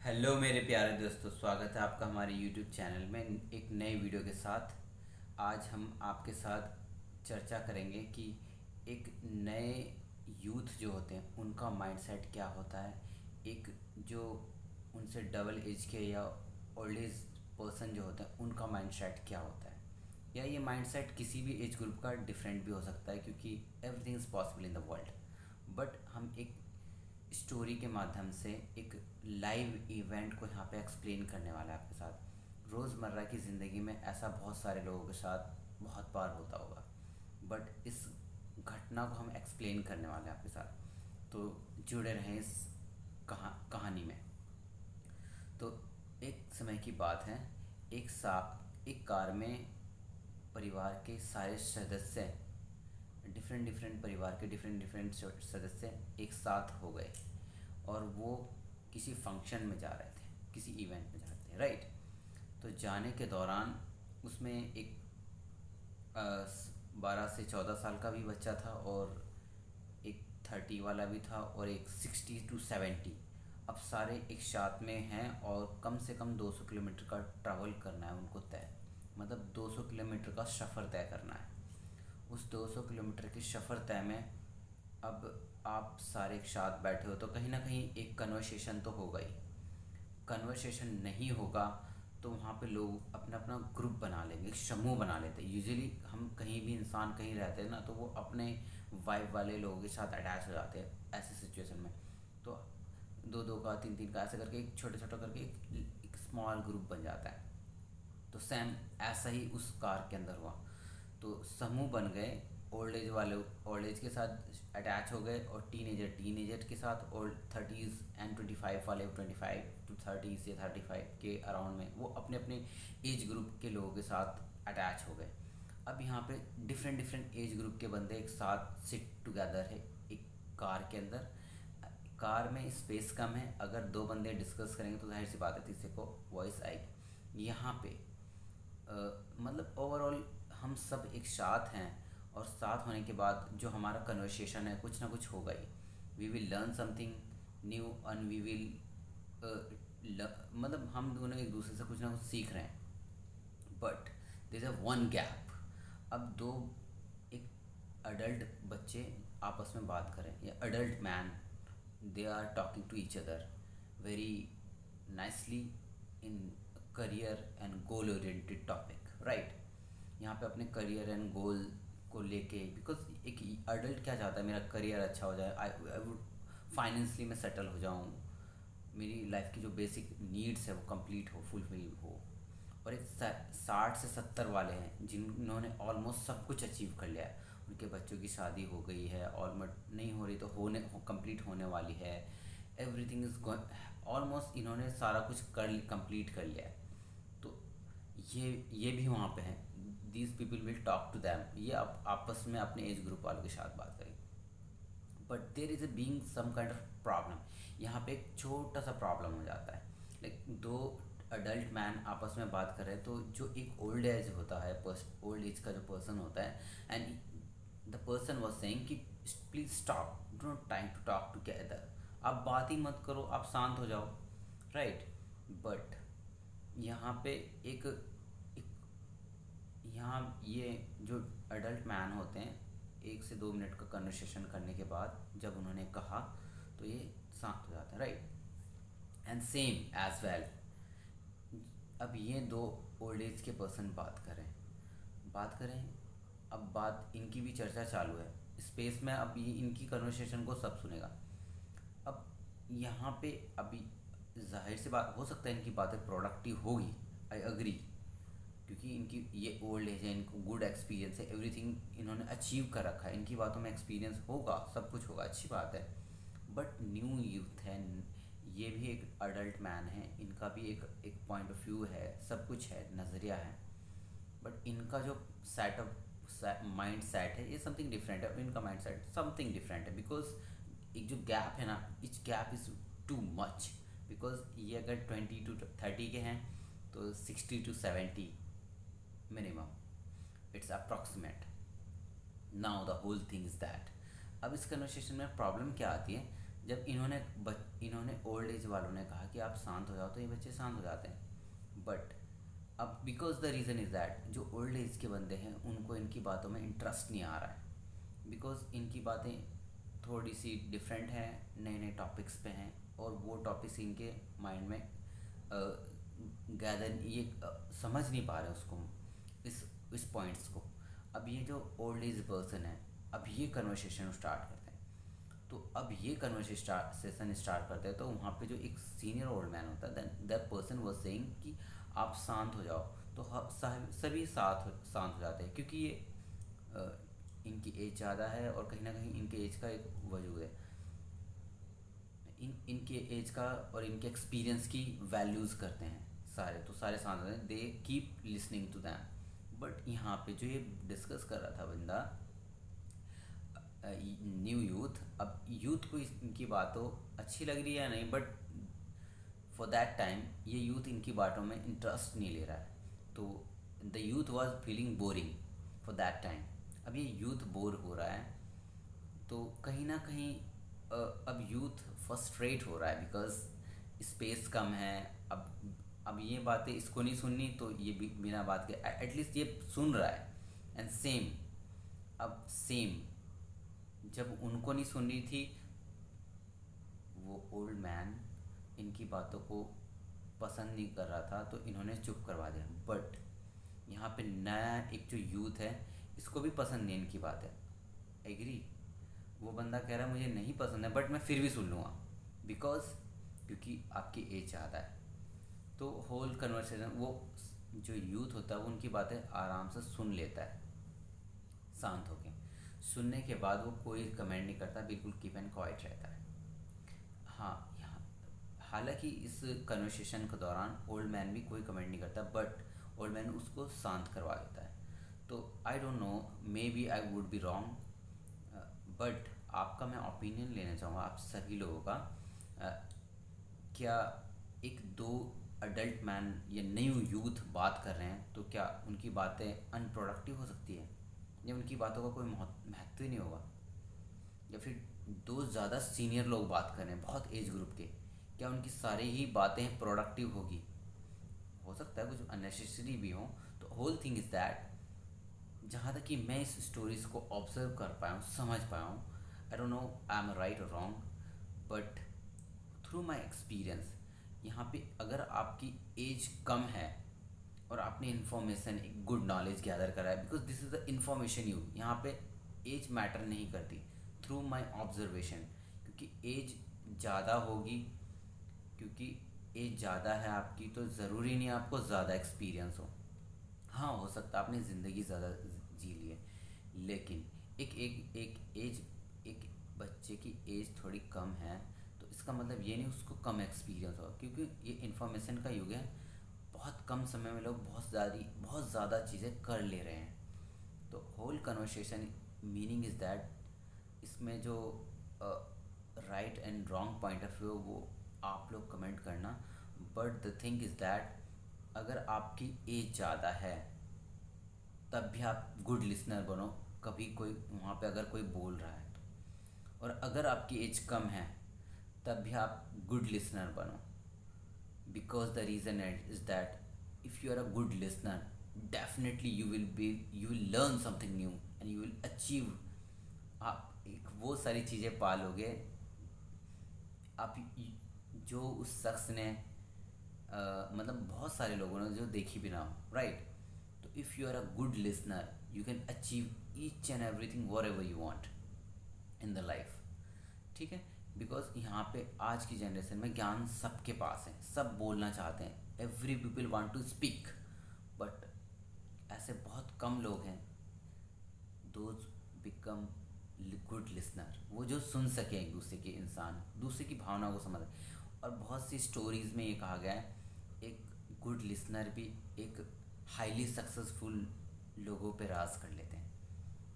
Hello मेरे प्यारे दोस्तों, स्वागत है आपका हमारे यूट्यूब चैनल में एक नई वीडियो के साथ। आज हम आपके साथ चर्चा करेंगे कि एक नए यूथ जो होते हैं उनका माइंडसेट क्या होता है। एक जो उनसे डबल एज के या ओल्ड एज पर्सन जो होते हैं उनका माइंडसेट क्या होता है, या ये माइंडसेट किसी भी एज ग्रुप का डिफरेंट भी हो सकता है, क्योंकि everything is possible in the world. But हम एक स्टोरी के माध्यम से एक लाइव इवेंट को यहाँ पे एक्सप्लेन करने वाला है आपके साथ। रोज़मर्रा की ज़िंदगी में ऐसा बहुत सारे लोगों के साथ बहुत बार होता होगा, बट इस घटना को हम एक्सप्लेन करने वाले हैं आपके साथ। तो जुड़े रहें इस कहानी में। तो एक समय की बात है, एक कार में परिवार के सारे सदस्य, डिफरेंट डिफरेंट परिवार के डिफरेंट डिफरेंट सदस्य एक साथ हो गए और वो किसी फंक्शन में जा रहे थे, किसी इवेंट में जा रहे थे, राइट। तो जाने के दौरान उसमें एक 12 से 14 साल का भी बच्चा था, और एक 30 वाला भी था, और एक 60 to 70। अब सारे एक साथ में हैं और कम से कम 200 किलोमीटर का ट्रैवल करना है उनको तय, मतलब 200 किलोमीटर का सफ़र तय करना है। उस 200 किलोमीटर के सफ़र तय में अब आप सारे एक साथ बैठे हो तो कहीं ना कहीं एक कन्वर्सेशन तो होगा ही। कन्वर्सेशन नहीं होगा तो वहाँ पे लोग अपना अपना ग्रुप बना लेंगे, एक समूह बना लेते हैं। यूजुअली हम कहीं भी इंसान कहीं रहते हैं ना, तो वो अपने वाइब वाले लोगों के साथ अटैच हो जाते हैं ऐसे सिचुएशन में। तो दो दो का, तीन तीन का, ऐसे करके एक छोटे छोटे करके एक स्मॉल ग्रुप बन जाता है। तो सेम ऐसा ही उस कार के अंदर हुआ। तो समूह बन गए, ओल्ड एज वाले ओल्ड एज के साथ अटैच हो गए, और टीनेजर के साथ, ओल्ड 30s एंड 25 वाले 25 to 30 या 35 के अराउंड में वो अपने अपने एज ग्रुप के लोगों के साथ अटैच हो गए। अब यहाँ पे डिफरेंट डिफरेंट एज ग्रुप के बंदे एक साथ सिट टुगेदर है एक कार के अंदर। कार में स्पेस कम है, अगर दो बंदे डिस्कस करेंगे तो जाहिर सी बात है तीसरे को वॉइस आएगी। यहाँ पे मतलब ओवरऑल हम सब एक साथ हैं, और साथ होने के बाद जो हमारा कन्वर्सेशन है कुछ ना कुछ होगा ही। We will learn something new, and we will मतलब हम दोनों एक दूसरे से कुछ ना कुछ सीख रहे हैं। But there is a one gap. अब दो एक अडल्ट बच्चे आपस में बात करें, या adult man, they are talking to each other very nicely in career and goal oriented topic, right. यहाँ पे अपने करियर एंड गोल को लेके, बिकॉज एक अडल्ट क्या चाहता है, मेरा करियर अच्छा हो जाए, आई वुड फाइनेंशली मैं सेटल हो जाऊँ, मेरी लाइफ की जो बेसिक नीड्स है वो कंप्लीट हो, फुलफिल हो। और एक 60 से 70 वाले हैं जिन्होंने ऑलमोस्ट सब कुछ अचीव कर लिया है, उनके बच्चों की शादी हो गई है, ऑलमोस्ट नहीं हो रही तो कंप्लीट होने वाली है। एवरीथिंग इज ऑलमोस्ट, इन्होंने सारा कुछ कंप्लीट कर लिया है। तो ये भी वहाँ पे हैं। These people will talk to them, ये आपस में अपने एज ग्रुप वालों के साथ बात करेंगे। But there is a being some kind of problem. यहाँ पे एक छोटा सा प्रॉब्लम हो जाता है। लाइक दो अडल्ट मैन आपस में बात कर रहे हैं, तो जो एक ओल्ड एज होता है, ओल्ड एज का जो पर्सन होता है, and the person was saying कि please stop, don't time to talk together, आप बात ही मत करो, आप शांत हो जाओ, राइट। बट यहाँ पे एक यहाँ ये जो अडल्ट मैन होते हैं, 1 से 2 मिनट का कन्वर्सेशन करने के बाद जब उन्होंने कहा तो ये शांत हो जाता है, right. And same as well, अब ये दो ओल्ड एज के पर्सन बात करें। अब बात इनकी भी चर्चा चालू है स्पेस में, अब ये इनकी कन्वर्सेशन को सब सुनेगा। अब यहाँ पे अभी जाहिर सी बात, हो सकता है इनकी बातें प्रोडक्टिव होगी, आई अग्री, क्योंकि इनकी ये ओल्ड एज है, इनको गुड एक्सपीरियंस है, एवरीथिंग इन्होंने अचीव कर रखा है, इनकी बातों में एक्सपीरियंस होगा, सब कुछ होगा, अच्छी बात है। बट न्यू यूथ है, ये भी एक अडल्ट मैन है, इनका भी एक पॉइंट ऑफ व्यू है, सब कुछ है, नज़रिया है। बट इनका जो सेट ऑफ माइंड सेट है ये समथिंग डिफरेंट है, और इनका माइंड सेट समथिंग डिफरेंट है। बिकॉज एक जो गैप है ना, etch gap is too much. Because ये अगर 20 to 30 के हैं तो 60 to 70 minimum, it's approximate. Now the whole thing is that, अब इस कन्वर्सेशन में प्रॉब्लम क्या आती है, जब इन्होंने ओल्ड एज वालों ने कहा कि आप शांत हो जाओ, तो ये बच्चे शांत हो जाते हैं। बट अब because the reason is that जो ओल्ड एज के बंदे हैं उनको इनकी बातों में इंटरेस्ट नहीं आ रहा है, बिकॉज इनकी बातें थोड़ी सी डिफरेंट हैं, नए नए टॉपिक्स पे हैं, और वो टॉपिक्स इनके माइंड में गैदर ये समझ नहीं पा रहे उसको, इस पॉइंट्स को। अब ये जो ओल्ड एज पर्सन है, अब ये कन्वर्सेशन स्टार्ट करते हैं। तो अब ये कन्वर्सेशन स्टार्ट करते हैं, तो वहाँ पे जो एक सीनियर ओल्ड मैन होता है, then that person was saying कि आप शांत हो जाओ, तो सभी शांत हो जाते हैं, क्योंकि ये इनकी एज ज़्यादा है, और कहीं ना कहीं इनके एज का एक वजूद है, इनके एज का और इनके एक्सपीरियंस की वैल्यूज़ करते हैं सारे, तो सारे शांत होते हैं, they keep listening to them. But यहाँ पे जो ये डिस्कस कर रहा था बंदा, न्यू यूथ, अब यूथ को इनकी बातों अच्छी लग रही है या नहीं, बट फॉर दैट टाइम ये यूथ इनकी बातों में इंटरेस्ट नहीं ले रहा है, तो the youth was feeling boring for that time. अब ये यूथ बोर हो रहा है, तो कहीं ना कहीं अब यूथ फ्रस्ट्रेट हो रहा है, बिकॉज स्पेस कम है। अब ये बातें इसको नहीं सुननी, तो ये बिना बात के एटलीस्ट ये सुन रहा है। एंड सेम, अब सेम जब उनको नहीं सुन रही थी, वो ओल्ड मैन इनकी बातों को पसंद नहीं कर रहा था, तो इन्होंने चुप करवा दिया। बट यहाँ पे नया एक जो यूथ है, इसको भी पसंद नहीं इनकी बात है, एग्री। वो बंदा कह रहा है मुझे नहीं पसंद है, बट मैं फिर भी सुन लूँगा, क्योंकि आपकी एज ज़्यादा है। तो होल कन्वर्सेशन, वो जो यूथ होता है वो उनकी बातें आराम से सुन लेता है, शांत होके। सुनने के बाद वो कोई कमेंट नहीं करता, बिल्कुल कीप एंड क्वाइट रहता है। हाँ, हालांकि इस कन्वर्सेशन के दौरान ओल्ड मैन भी कोई कमेंट नहीं करता, बट ओल्ड मैन उसको शांत करवा देता है। तो I don't know, maybe I would be wrong, but आपका मैं ओपिनियन लेना चाहूँगा आप सभी लोगों का। क्या एक दो अडल्ट मैन या न्यू यूथ बात कर रहे हैं, तो क्या उनकी बातें अनप्रोडक्टिव हो सकती है, या उनकी बातों का कोई महत्व ही नहीं होगा? या फिर दो ज़्यादा सीनियर लोग बात कर रहे हैं बहुत एज ग्रुप के, क्या उनकी सारी ही बातें प्रोडक्टिव होगी? हो सकता है कुछ अननेसेसरी भी हो। तो होल थिंग इज़ दैट, जहाँ तक कि मैं इस स्टोरीज को ऑब्जर्व कर पाया हूँ, समझ पाया हूँ, I don't know I am right और wrong, but through my experience, यहाँ पे अगर आपकी एज कम है और आपने इन्फॉर्मेशन, एक गुड नॉलेज गैदर करा है, because this is the information you, यहाँ पे एज मैटर नहीं करती, थ्रू माई ऑब्जर्वेशन। क्योंकि एज ज़्यादा होगी, क्योंकि एज ज़्यादा है आपकी, तो ज़रूरी नहीं आपको ज़्यादा एक्सपीरियंस हो। हाँ, हो सकता है आपने ज़िंदगी ज़्यादा जी ली है, लेकिन एक एक एक एज, एक बच्चे की एज थोड़ी कम है, तो इसका मतलब ये नहीं उसको कम एक्सपीरियंस होगा, क्योंकि ये इन्फॉर्मेशन का युग है। बहुत कम समय में लोग बहुत ज़्यादा चीज़ें कर ले रहे हैं। तो whole conversation meaning is that, इसमें जो right and wrong point of view वो आप लोग कमेंट करना, but the thing is that अगर आपकी एज ज़्यादा है तब भी आप गुड लिसनर बनो, कभी कोई वहाँ पे अगर कोई बोल रहा है तो। और अगर आपकी एज कम है तब भी आप गुड लिसनर बनो, because the reason is that if you are a good listener, definitely you will learn something new and you will achieve. आप एक वो सारी चीज़ें पालोगे आप जो उस शख्स ने मतलब बहुत सारे लोगों ने जो देखी भी ना हो, राइट। तो if you are a good listener, you can achieve each and everything whatever you want in the life, ठीक है। बिकॉज यहाँ पे आज की जनरेशन में ज्ञान सबके पास है, सब बोलना चाहते हैं, every people want to speak, but ऐसे बहुत कम लोग हैं दोज बिकम गुड लिसनर, वो जो सुन सके एक दूसरे के, इंसान दूसरे की भावना को समझ। और बहुत सी स्टोरीज़ में ये कहा गया है, एक गुड लिसनर भी एक हाईली सक्सेसफुल लोगों पे राज कर लेते हैं।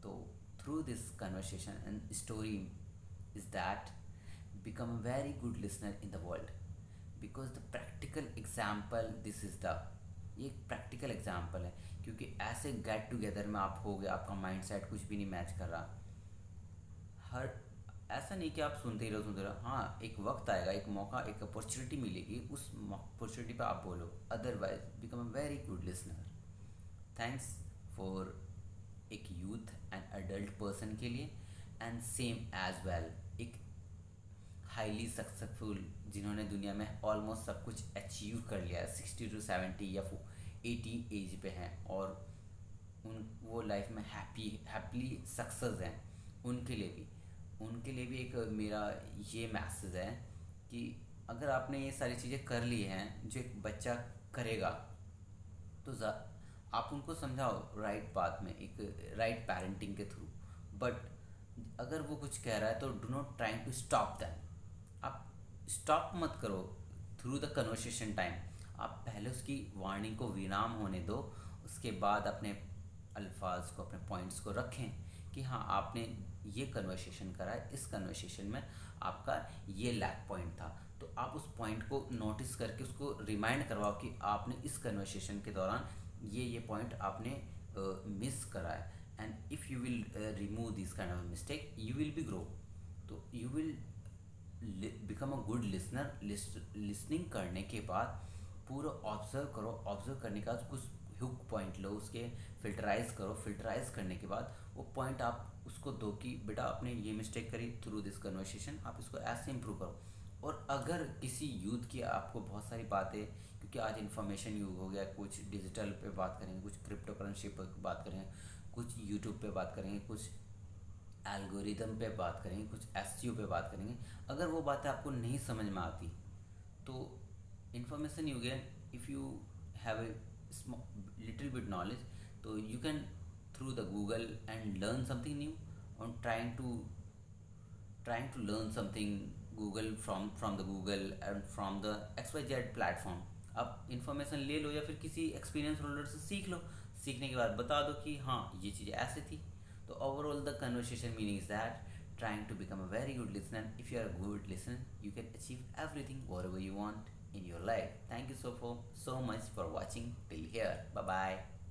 तो through this conversation and story is that become a very good listener in the world, because the practical example this is the, ये एक प्रैक्टिकल एग्जाम्पल है, क्योंकि ऐसे गेट टुगेदर में आप हो गए, आपका माइंड सेट कुछ भी नहीं मैच कर रहा, हर ऐसा नहीं कि आप सुनते रहो, हाँ एक वक्त आएगा, एक मौका, एक अपॉर्चुनिटी मिलेगी, उस अपॉर्चुनिटी पे आप बोलो, otherwise become a very good listener. Thanks for एक यूथ एंड अडल्ट पर्सन के लिए, एंड सेम एज वेल एक हाईली सक्सेसफुल जिन्होंने दुनिया में ऑलमोस्ट सब कुछ अचीव कर लिया है, 60 to 70 या 80 एज पे हैं, और उन वो लाइफ में हैप्पीली सक्सेस हैं, उनके लिए भी एक मेरा ये मैसेज है कि अगर आपने ये सारी चीज़ें कर ली हैं जो एक बच्चा करेगा, तो आप उनको समझाओ राइट बात में, एक राइट पेरेंटिंग के थ्रू। बट अगर वो कुछ कह रहा है तो do not trying to stop them. आप स्टॉप मत करो थ्रू द कन्वर्सेशन टाइम, आप पहले उसकी वार्निंग को विराम होने दो, उसके बाद अपने अल्फाज को, अपने पॉइंट्स को रखें कि हाँ आपने ये कन्वर्सेशन करा है, इस कन्वर्सेशन में आपका ये लैक पॉइंट था, तो आप उस पॉइंट को नोटिस करके उसको रिमाइंड करवाओ कि आपने इस कन्वर्सेशन के दौरान ये पॉइंट आपने मिस करा है, and if you will remove this kind of mistake you will be grow, तो you will become a good listener. Listening करने के बाद पूरा ऑब्जर्व करो, ऑब्जर्व करने के बाद कुछ हुक पॉइंट लो, उसके फिल्टराइज करो, फिल्टराइज करने के बाद वो पॉइंट आप उसको दो कि बेटा आपने ये मिस्टेक करी थ्रू दिस कन्वर्सेशन, आप इसको ऐसे इम्प्रूव करो। और अगर किसी यूथ की आपको बहुत सारी बातें, क्योंकि आज इन्फॉर्मेशन युग हो गया, कुछ डिजिटल पे बात करेंगे, कुछ क्रिप्टो करेंसी पर बात करेंगे, कुछ यूट्यूब पे बात करेंगे, कुछ एल्गोरिदम पे बात करेंगे, कुछ एसईओ पे बात करेंगे, अगर वो बातें आपको नहीं समझ में आती तो information you get if you have a little bit knowledge, तो you can through the Google and learn something new, on trying to learn something Google from the Google and from the XYZ platform. आप information ले लो या फिर किसी experience holder से सीख लो, सीखने के बाद बता दो कि हाँ ये चीज़ ऐसे थी। तो overall the conversation meaning is that trying to become a very good listener. If you are a good listener, you can achieve everything whatever you want in your life. Thank you so much for watching till here. Bye bye.